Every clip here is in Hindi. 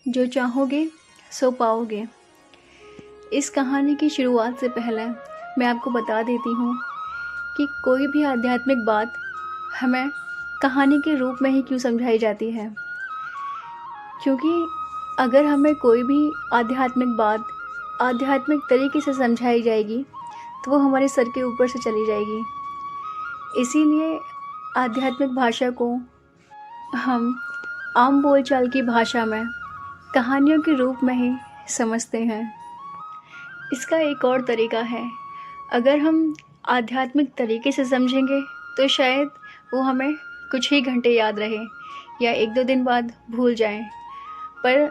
जो चाहोगे सो पाओगे। इस कहानी की शुरुआत से पहले मैं आपको बता देती हूँ कि कोई भी आध्यात्मिक बात हमें कहानी के रूप में ही क्यों समझाई जाती है। क्योंकि अगर हमें कोई भी आध्यात्मिक बात आध्यात्मिक तरीके से समझाई जाएगी तो वो हमारे सर के ऊपर से चली जाएगी। इसीलिए आध्यात्मिक भाषा को हम आम बोलचाल की भाषा में कहानियों के रूप में ही समझते हैं। इसका एक और तरीका है, अगर हम आध्यात्मिक तरीके से समझेंगे तो शायद वो हमें कुछ ही घंटे याद रहे या 1-2 दिन बाद भूल जाएं। पर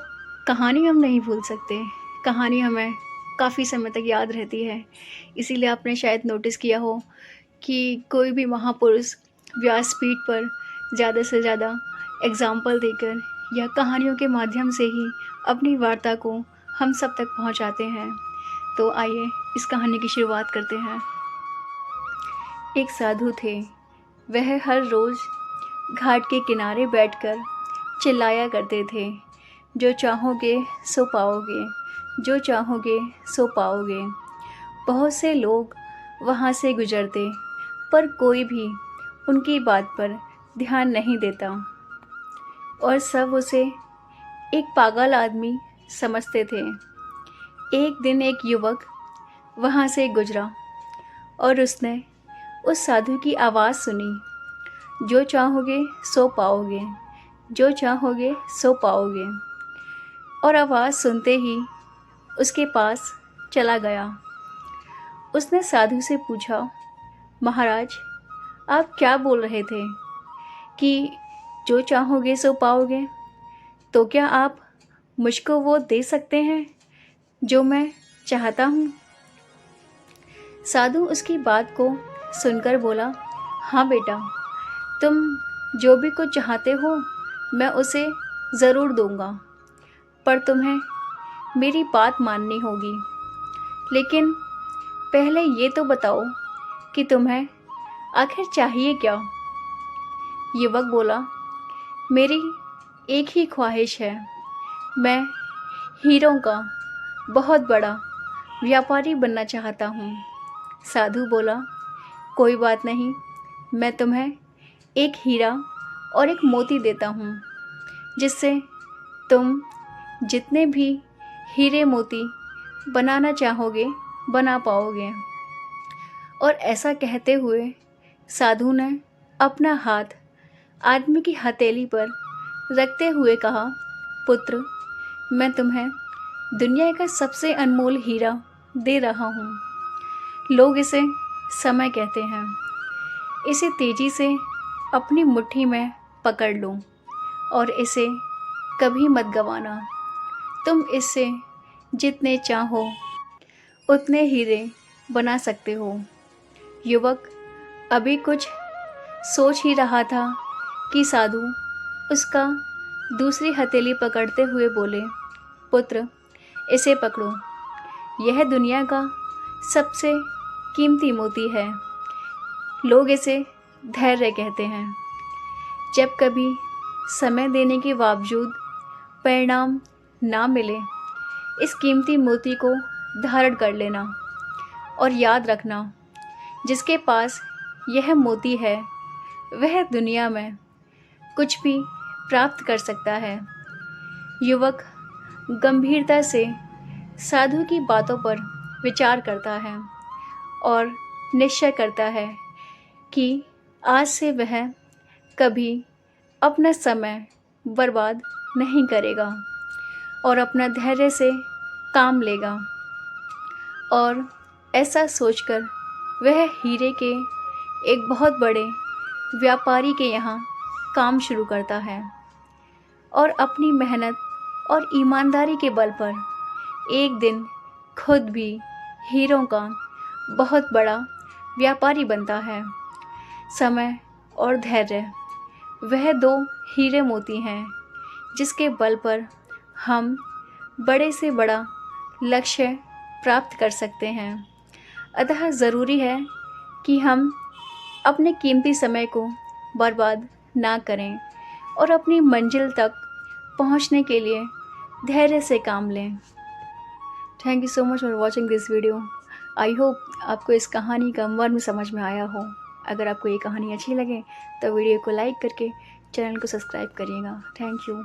कहानी हम नहीं भूल सकते, कहानी हमें काफ़ी समय तक याद रहती है। इसीलिए आपने शायद नोटिस किया हो कि कोई भी महापुरुष व्यासपीठ पर ज़्यादा से ज़्यादा एग्ज़ाम्पल देकर या कहानियों के माध्यम से ही अपनी वार्ता को हम सब तक पहुंचाते हैं। तो आइए इस कहानी की शुरुआत करते हैं। एक साधु थे। वह हर रोज़ घाट के किनारे बैठकर चिल्लाया करते थे, जो चाहोगे सो पाओगे, जो चाहोगे सो पाओगे। बहुत से लोग वहाँ से गुजरते, पर कोई भी उनकी बात पर ध्यान नहीं देता और सब उसे एक पागल आदमी समझते थे। एक दिन एक युवक वहाँ से गुजरा और उसने उस साधु की आवाज़ सुनी, जो चाहोगे सो पाओगे, जो चाहोगे सो पाओगे। और आवाज़ सुनते ही उसके पास चला गया। उसने साधु से पूछा, महाराज, आप क्या बोल रहे थे कि जो चाहोगे सो पाओगे? तो क्या आप मुझको वो दे सकते हैं जो मैं चाहता हूँ? साधु उसकी बात को सुनकर बोला, हाँ बेटा, तुम जो भी कुछ चाहते हो मैं उसे ज़रूर दूँगा, पर तुम्हें मेरी बात माननी होगी। लेकिन पहले ये तो बताओ कि तुम्हें आखिर चाहिए क्या? युवक बोला, मेरी एक ही ख्वाहिश है, मैं हीरों का बहुत बड़ा व्यापारी बनना चाहता हूँ। साधु बोला, कोई बात नहीं, मैं तुम्हें एक हीरा और एक मोती देता हूँ, जिससे तुम जितने भी हीरे मोती बनाना चाहोगे बना पाओगे। और ऐसा कहते हुए साधु ने अपना हाथ आदमी की हथेली पर रखते हुए कहा, पुत्र, मैं तुम्हें दुनिया का सबसे अनमोल हीरा दे रहा हूँ। लोग इसे समय कहते हैं। इसे तेजी से अपनी मुट्ठी में पकड़ लो और इसे कभी मत गंवाना। तुम इससे जितने चाहो उतने हीरे बना सकते हो। युवक अभी कुछ सोच ही रहा था कि साधु उसका दूसरी हथेली पकड़ते हुए बोले, पुत्र, इसे पकड़ो, यह दुनिया का सबसे कीमती मोती है। लोग इसे धैर्य कहते हैं। जब कभी समय देने के बावजूद परिणाम ना मिले, इस कीमती मोती को धारण कर लेना और याद रखना, जिसके पास यह मोती है वह दुनिया में कुछ भी प्राप्त कर सकता है। युवक गंभीरता से साधु की बातों पर विचार करता है और निश्चय करता है कि आज से वह कभी अपना समय बर्बाद नहीं करेगा और अपना धैर्य से काम लेगा। और ऐसा सोचकर वह हीरे के एक बहुत बड़े व्यापारी के यहाँ काम शुरू करता है और अपनी मेहनत और ईमानदारी के बल पर एक दिन खुद भी हीरों का बहुत बड़ा व्यापारी बनता है। समय और धैर्य, वह 2 हीरे मोती हैं जिसके बल पर हम बड़े से बड़ा लक्ष्य प्राप्त कर सकते हैं। अतः ज़रूरी है कि हम अपने कीमती समय को बर्बाद ना करें और अपनी मंजिल तक पहुंचने के लिए धैर्य से काम लें। Thank you so much for watching this video. I hope आपको इस कहानी का मर्म समझ में आया हो। अगर आपको ये कहानी अच्छी लगे तो वीडियो को लाइक करके चैनल को सब्सक्राइब करिएगा। Thank you.